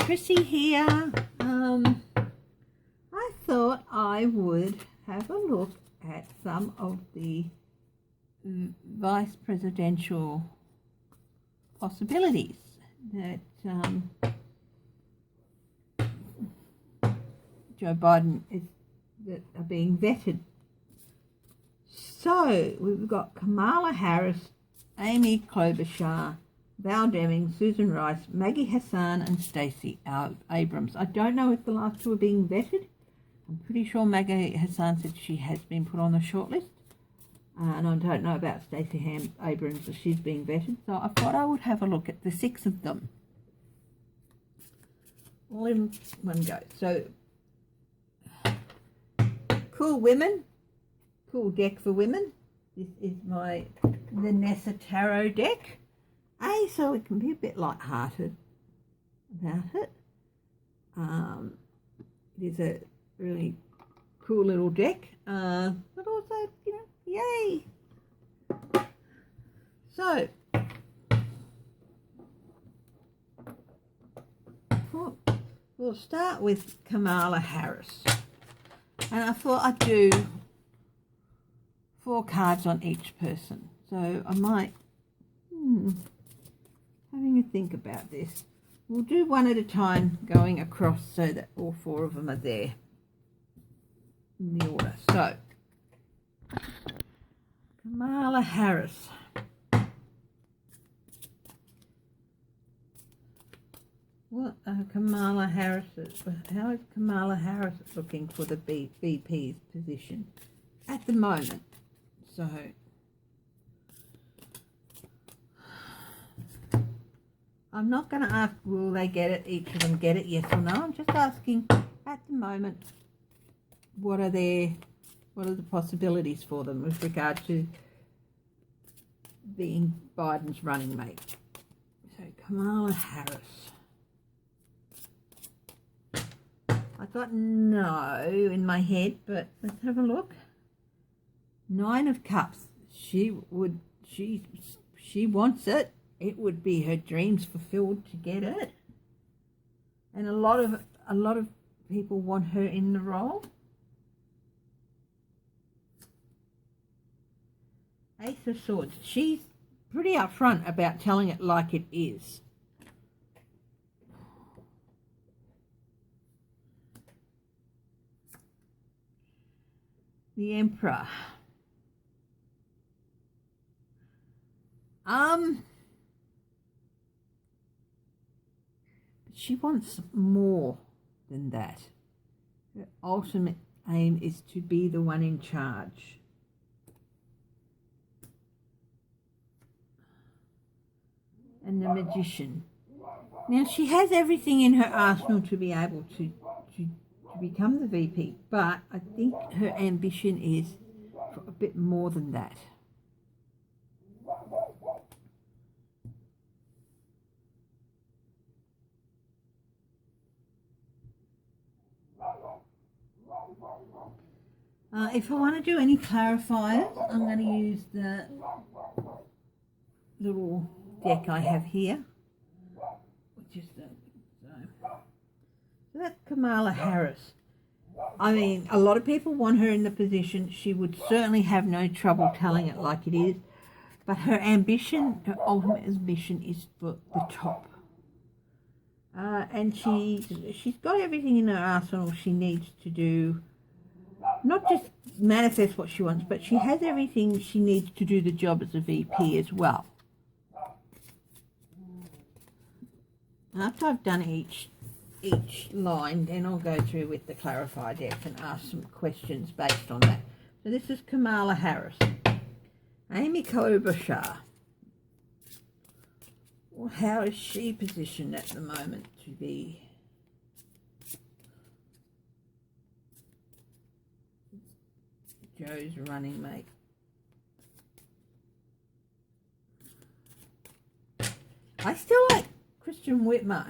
Chrissy here. I thought I would have a look at some of the vice presidential possibilities that Joe Biden that are being vetted. So we've got Kamala Harris, Amy Klobuchar, Val Demings, Susan Rice, Maggie Hassan and Stacey Abrams. I don't know if the last two are being vetted. I'm pretty sure Maggie Hassan said she has been put on the shortlist. And I don't know about Stacey Abrams if she's being vetted. So I thought I would have a look at the 6 of them all in one go. So, cool women, cool deck for women. This is the Nessa Tarot deck. So it can be a bit light-hearted about it. It is a really cool little deck, but also, yay! So, we'll start with Kamala Harris. And I thought I'd do 4 cards on each person. So I might, having a think about this. We'll do one at a time going across so that all 4 of them are there in the order. So, Kamala Harris. What are Kamala Harris's? How is Kamala Harris looking for the VP's position at the moment? So, I'm not going to ask will they get it, each of them get it, yes or no. I'm just asking at the moment what are the possibilities for them with regard to being Biden's running mate. So Kamala Harris. I got no in my head, but let's have a look. 9 of Cups. She wants it. It would be her dreams fulfilled to get it. And a lot of people want her in the role. Ace of Swords. She's pretty upfront about telling it like it is. The Emperor. She wants more than that. Her ultimate aim is to be the one in charge. And the Magician. Now, she has everything in her arsenal to be able to become the VP, but I think her ambition is for a bit more than that. If I want to do any clarifiers, I'm going to use the little deck I have here, which is so that's Kamala Harris. I mean, a lot of people want her in the position. She would certainly have no trouble telling it like it is, but her ambition, her ultimate ambition is for the top. And she's got everything in her arsenal she needs to do. Not just manifest what she wants, but she has everything she needs to do the job as a VP as well. After I've done each line, then I'll go through with the clarify deck and ask some questions based on that. So this is Kamala Harris. Amy Klobuchar. Well, how is she positioned at the moment to be Joe's running mate? I still like Gretchen Whitmer,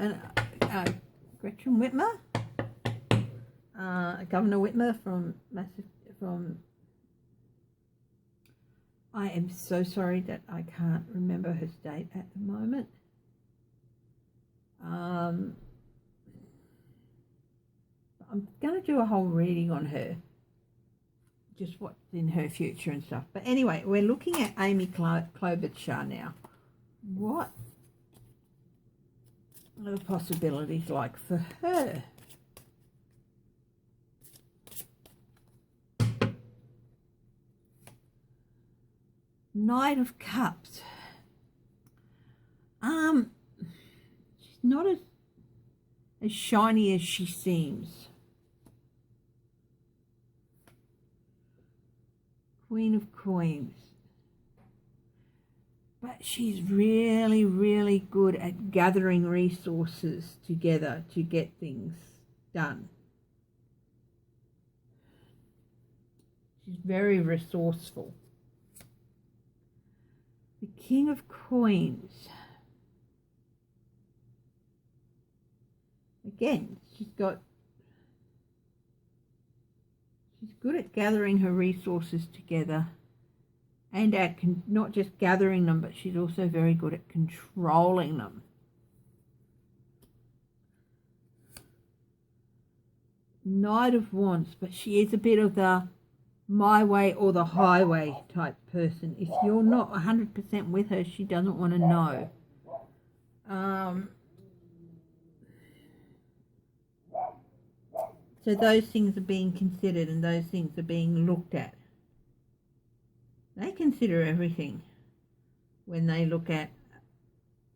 Governor Whitmer from I am so sorry that I can't remember her state at the moment. I'm going to do a whole reading on her, just what's in her future and stuff. But anyway, we're looking at Amy Klobuchar now. What are the possibilities like for her? Knight of Cups. She's not as shiny as she seems. Queen of Coins. But she's really, really good at gathering resources together to get things done. She's very resourceful. The King of Coins. Again, she's good at gathering her resources together and at not just gathering them, but she's also very good at controlling them. Knight of Wands, but she is a bit of the my way or the highway type person. If you're not 100% with her, she doesn't want to know. So those things are being considered and those things are being looked at. They consider everything when they look at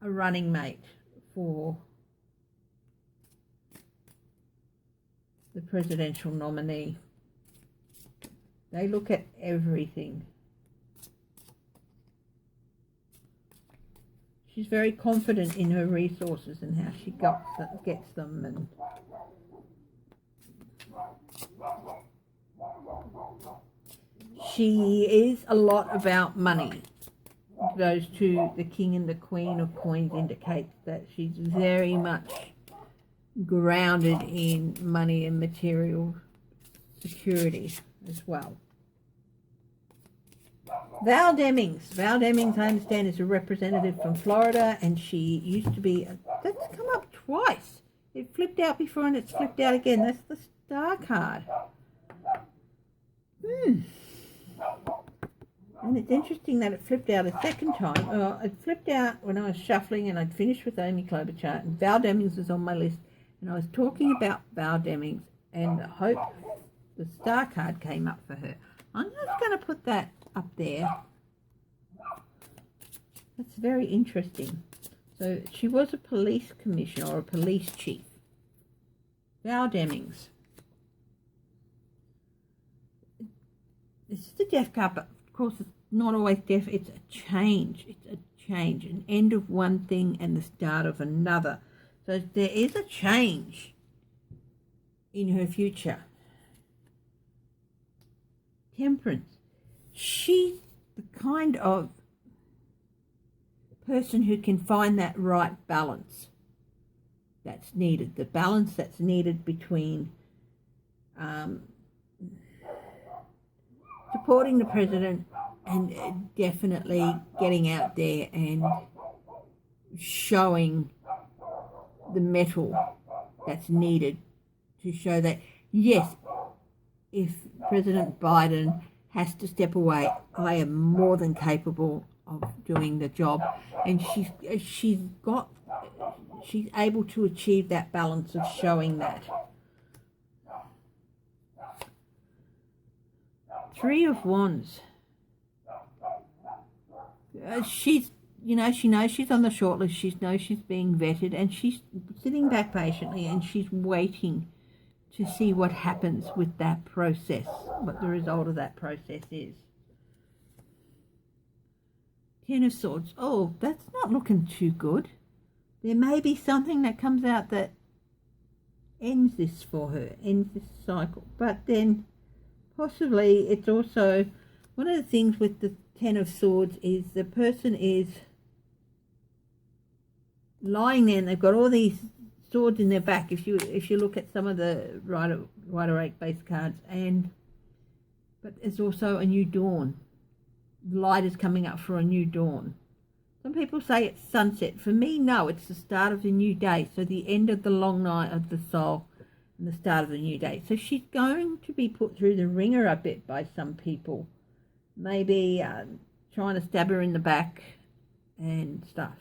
a running mate for the presidential nominee. They look at everything. She's very confident in her resources and how she gets them. And she is a lot about money. Those two, the King and the Queen of Coins, indicates that she's very much grounded in money and material security as well. Val Demings. Val Demings, I understand, is a representative from Florida, and she used to be... That's come up twice. It flipped out before and it's flipped out again. That's the star card. And it's interesting that it flipped out a second time. Well, it flipped out when I was shuffling and I'd finished with Amy Klobuchar, and Val Demings was on my list, and I was talking about Val Demings, and I hope the star card came up for her. I'm just going to put that up there. That's very interesting. So she was a police commissioner or a police chief. Val Demings. This is the death card, but of course it's not always death. It's a change. It's a change. An end of one thing and the start of another. So there is a change in her future. Temperance. She's the kind of person who can find that right balance that's needed. The balance that's needed between supporting the president and definitely getting out there and showing the mettle that's needed to show that, yes, if President Biden has to step away, I am more than capable of doing the job. And she's able to achieve that balance of showing that. Three of Wands. She knows she's on the shortlist. She knows she's being vetted, and she's sitting back patiently and she's waiting to see what happens with that process, what the result of that process is. Ten of Swords. Oh, that's not looking too good. There may be something that comes out that ends this for her, ends this cycle. But then possibly it's also, one of the things with the Ten of Swords is the person is lying there and they've got all these swords in their back. If you look at some of the Rider-Waite base cards, but there's also a new dawn. Light is coming up for a new dawn. Some people say it's sunset. For me, no, it's the start of a new day. So the end of the long night of the soul, and the start of the new day. So she's going to be put through the ringer a bit by some people. Maybe trying to stab her in the back and stuff.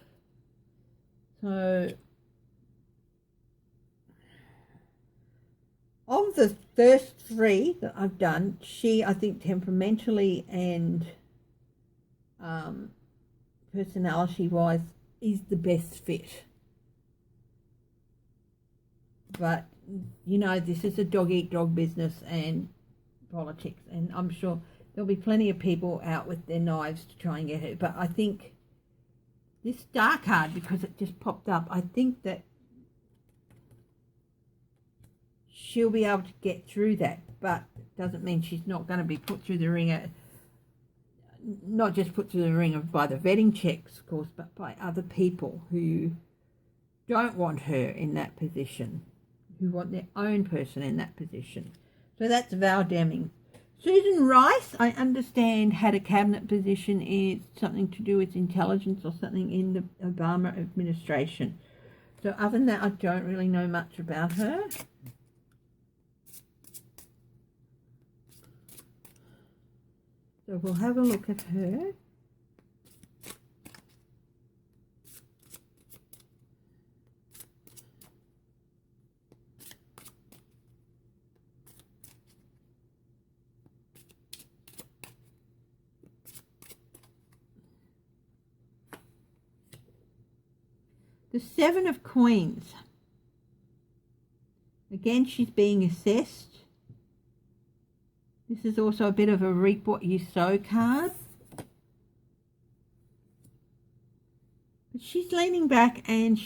So, of the first three that I've done, she, I think, temperamentally and personality-wise, is the best fit. But, you know, this is a dog-eat-dog business and politics, and I'm sure there'll be plenty of people out with their knives to try and get her. But I think this star card, because it just popped up, I think that she'll be able to get through that, but it doesn't mean she's not going to be put through the ringer, not just put through the ringer by the vetting checks, of course, but by other people who don't want her in that position, who want their own person in that position. So that's Val Demings. Susan Rice, I understand, had a cabinet position in something to do with intelligence or something in the Obama administration. So other than that, I don't really know much about her. So we'll have a look at her. The Seven of Coins. Again, she's being assessed. This is also a bit of a reap what you sow card. But she's leaning back and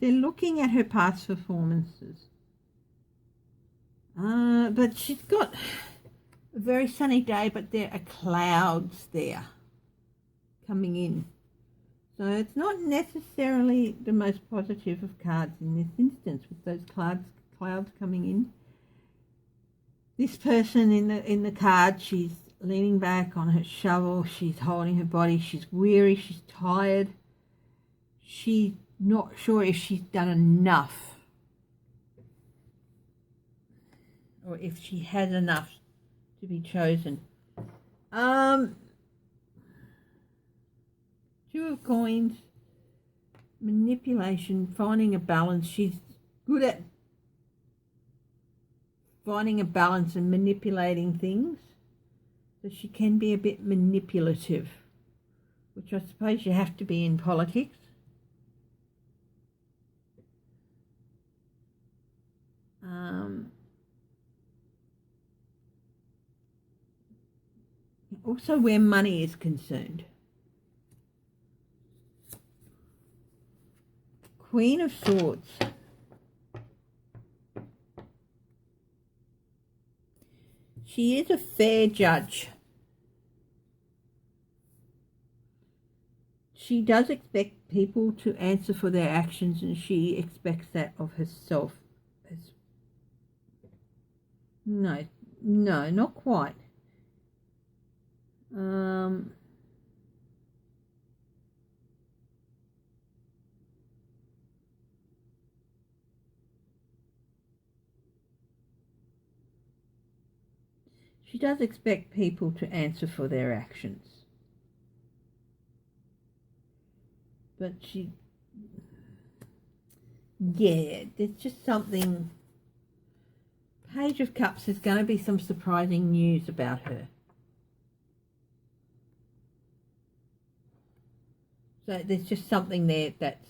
they're looking at her past performances. But she's got a very sunny day, but there are clouds there coming in. So it's not necessarily the most positive of cards in this instance, with those clouds coming in. This person in the card, she's leaning back on her shovel, she's holding her body, she's weary, she's tired. She's not sure if she's done enough, or if she has enough to be chosen. Two of Coins, manipulation, finding a balance. She's good at finding a balance and manipulating things. So she can be a bit manipulative, which I suppose you have to be in politics. Also where money is concerned. Queen of Swords. She is a fair judge. She does expect people to answer for their actions, and she expects that of herself. No, not quite. She does expect people to answer for their actions. But there's just something. Page of Cups, there's going to be some surprising news about her. So there's just something there that's,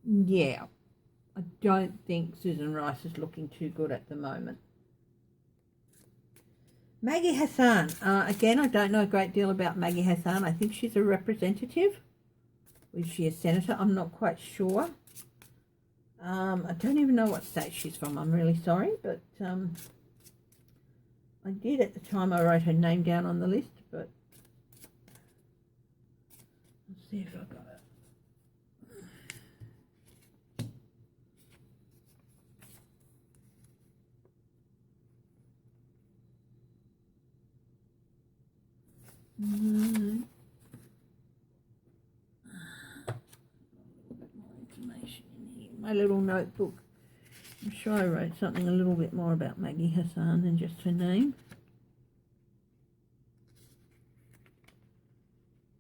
I don't think Susan Rice is looking too good at the moment. Maggie Hassan. Again, I don't know a great deal about Maggie Hassan. I think she's a representative. Is she a senator? I'm not quite sure. I don't even know what state she's from. I'm really sorry, but I did at the time I wrote her name down on the list, but let's see if I got it. My little notebook. I'm sure I wrote something a little bit more about Maggie Hassan than just her name.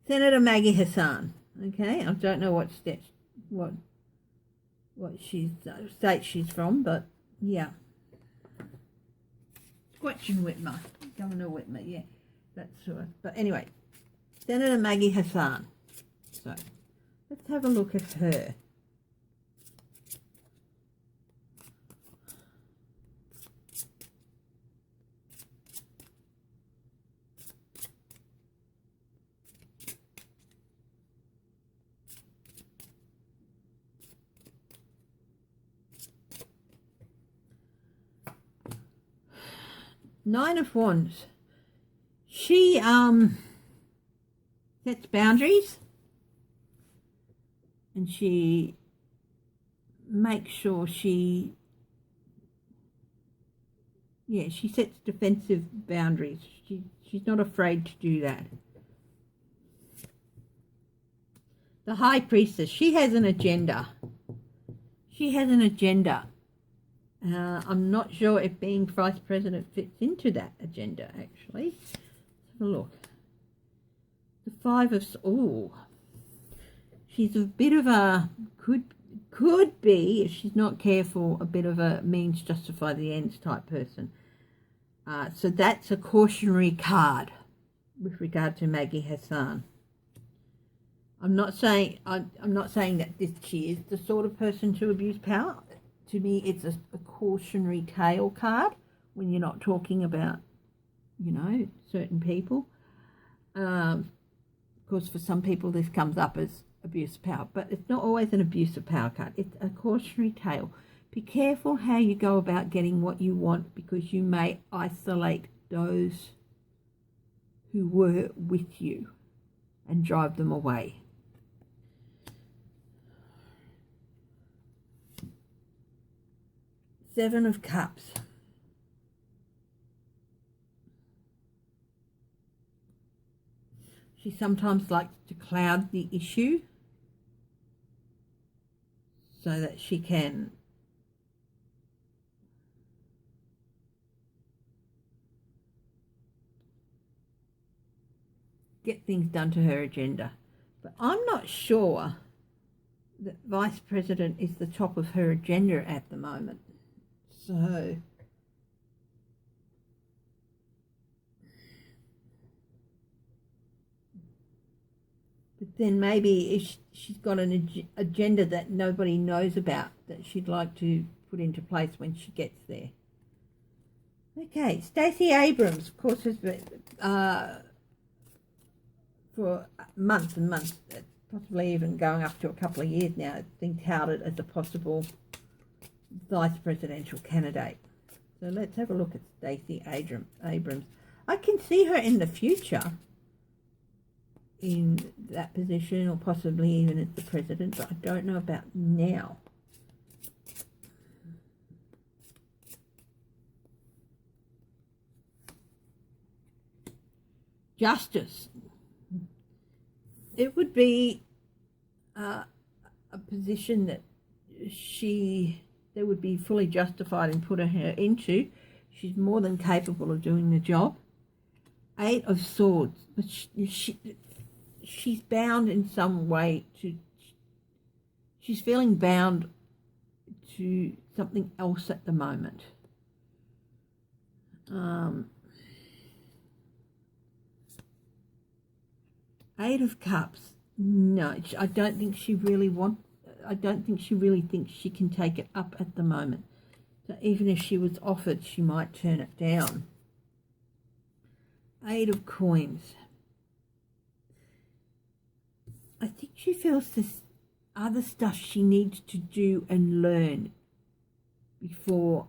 Senator Maggie Hassan. Okay, I don't know what state she's from, but yeah. Gretchen Whitmer, Governor Whitmer, yeah, that's sure. But anyway, Senator Maggie Hassan. So let's have a look at her. Nine of Wands. She sets boundaries, and she makes sure she sets defensive boundaries. She's not afraid to do that. The High Priestess, she has an agenda. I'm not sure if being Vice President fits into that agenda, actually. Let's have a look. The Five of... Oh, she's a bit of a... Could be, if she's not careful, a bit of a means justify the ends type person. So that's a cautionary card with regard to Maggie Hassan. I'm not saying that she is the sort of person to abuse power. To me, it's a cautionary tale card when you're not talking about, certain people. Of course, for some people, this comes up as abuse of power, but it's not always an abuse of power card. It's a cautionary tale. Be careful how you go about getting what you want, because you may isolate those who were with you and drive them away. Seven of Cups. She sometimes likes to cloud the issue so that she can get things done to her agenda. But I'm not sure that Vice President is the top of her agenda at the moment. So but then maybe if she's got an agenda that nobody knows about that she'd like to put into place when she gets there. Okay, Stacey Abrams, of course, has been for months and months, possibly even going up to a couple of years now, it's been touted as a possible vice presidential candidate. So let's have a look at Stacey Abrams. I can see her in the future in that position, or possibly even as the president, but I don't know about now. Justice. It would be a position that they would be fully justified in putting her into. She's more than capable of doing the job. Eight of Swords. But she's bound in some way to... She's feeling bound to something else at the moment. Eight of Cups. No, I don't think she really thinks she can take it up at the moment. So even if she was offered, she might turn it down. Eight of Coins. I think she feels this other stuff she needs to do and learn before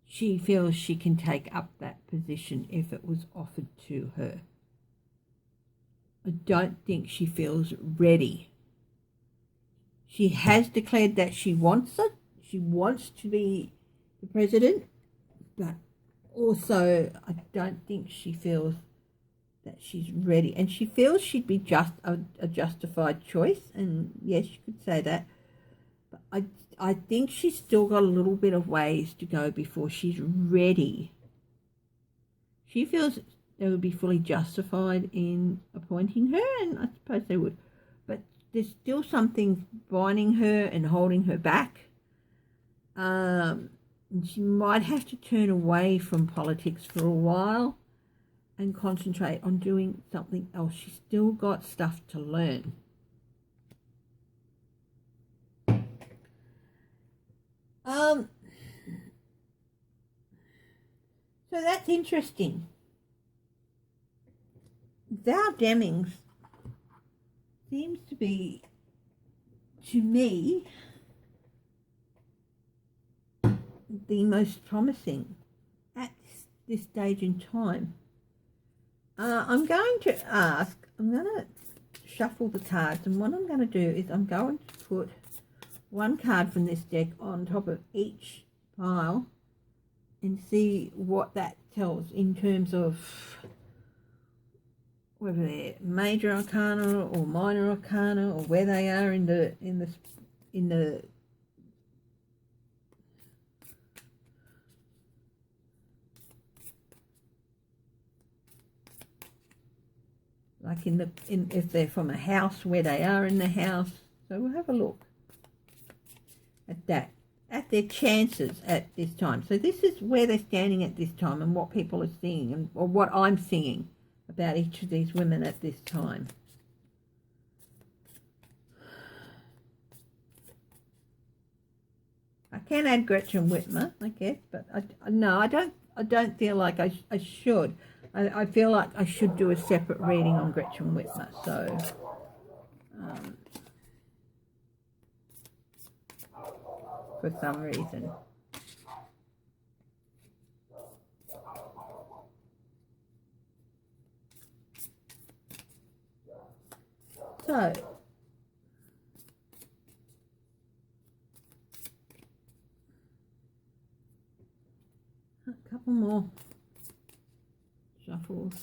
she feels she can take up that position if it was offered to her. I don't think she feels ready. She has declared that she wants it. She wants to be the president, but also I don't think she feels that she's ready. And she feels she'd be just a justified choice, and yes, you could say that. But I think she's still got a little bit of ways to go before she's ready. She feels they would be fully justified in appointing her, and I suppose they would. But there's still something binding her and holding her back. And she might have to turn away from politics for a while and concentrate on doing something else. She's still got stuff to learn. So that's interesting. Val Demings seems to be, to me, the most promising at this stage in time. I'm going to shuffle the cards, and what I'm going to do is I'm going to put one card from this deck on top of each pile and see what that tells in terms of whether they're major arcana or minor arcana, or where they are in the like if they're from a house, where they are in the house. So we'll have a look at that, at their chances at this time. So this is where they're standing at this time, and what people are seeing, or what I'm seeing about each of these women at this time. I can add Gretchen Whitmer, I guess, but no, I don't feel like I should. I feel like I should do a separate reading on Gretchen Whitmer. So for some reason. So, a couple more shuffles.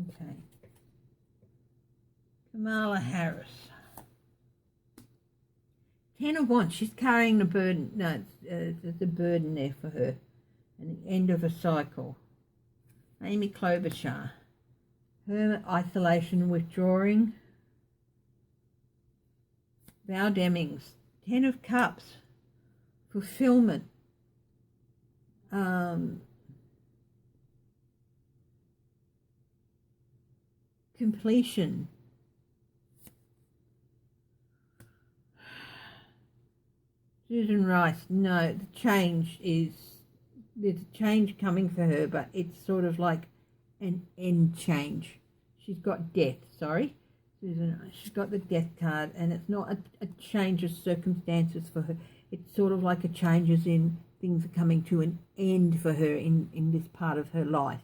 Okay. Kamala Harris. 10 of Wands. She's carrying the burden. No, there's a burden there for her. And the end of a cycle. Amy Klobuchar. Hermit, isolation, withdrawing. Val Demings. 10 of Cups. Fulfillment. Completion. Susan Rice, no, there's a change coming for her, but it's sort of like an end change. She's got death, sorry. Susan, she's got the death card, and it's not a change of circumstances for her. It's sort of like a changes in things are coming to an end for her in this part of her life.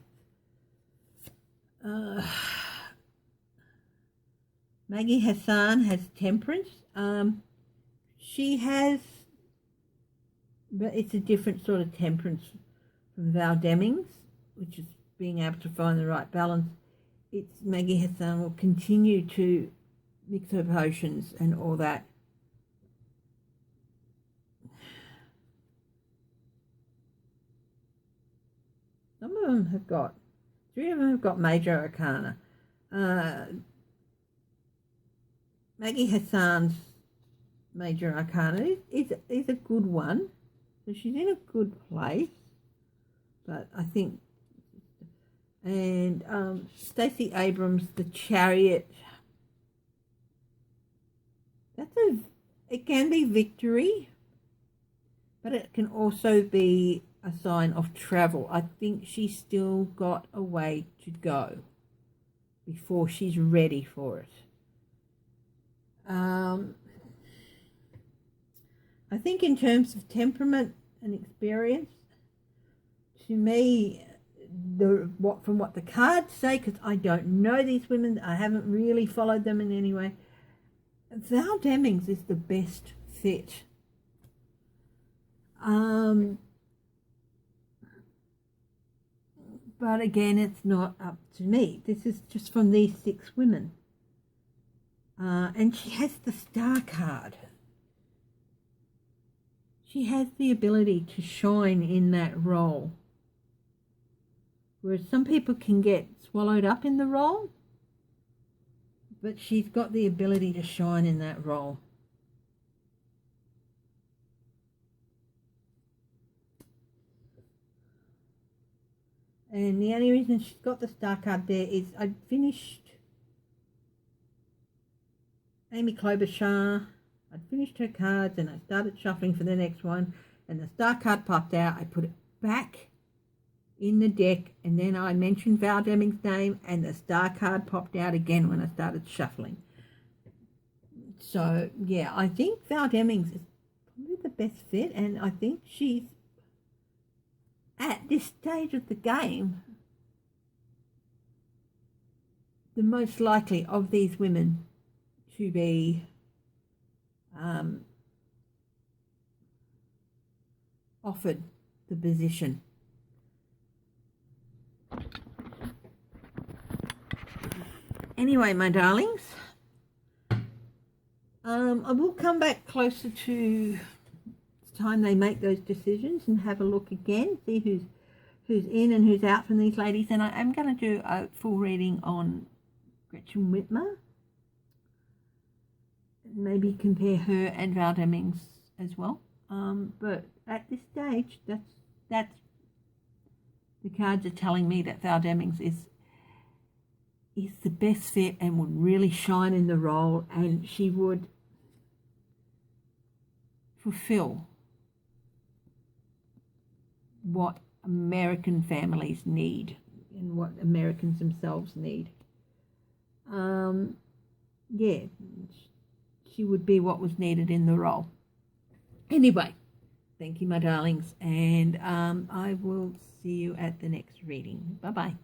Maggie Hassan has temperance. She has, but it's a different sort of temperance from Val Demings, which is being able to find the right balance. It's Maggie Hassan will continue to mix her potions and all that. Some of them have got, 3 of them have got major arcana. Maggie Hassan's major arcana is a good one, so she's in a good place. But I think, and Stacey Abrams, the Chariot. It can be victory, but it can also be a sign of travel. I think she's still got a way to go before she's ready for it. I think in terms of temperament and experience, to me, from what the cards say, because I don't know these women, I haven't really followed them in any way, Val Demings is the best fit But again, it's not up to me. This is just from these 6 women. And she has the star card. She has the ability to shine in that role. Whereas some people can get swallowed up in the role, but she's got the ability to shine in that role. And the only reason she's got the star card there is I finished Amy Klobuchar. I'd finished her cards and I started shuffling for the next one, and the star card popped out. I put it back in the deck, and then I mentioned Val Demings' name and the star card popped out again when I started shuffling. So yeah, I think Val Demings is probably the best fit, and I think she's at this stage of the game the most likely of these women to be offered the position. Anyway, my darlings, I will come back closer to the time they make those decisions and have a look again, see who's in and who's out from these ladies. And I am going to do a full reading on Gretchen Whitmer. Maybe compare her and Val Demings as well. But at this stage, that's the cards are telling me that Val Demings is the best fit and would really shine in the role, and she would fulfill what American families need and what Americans themselves need. Yeah, she would be what was needed in the role. Anyway, thank you, my darlings, and I will see you at the next reading. Bye-bye.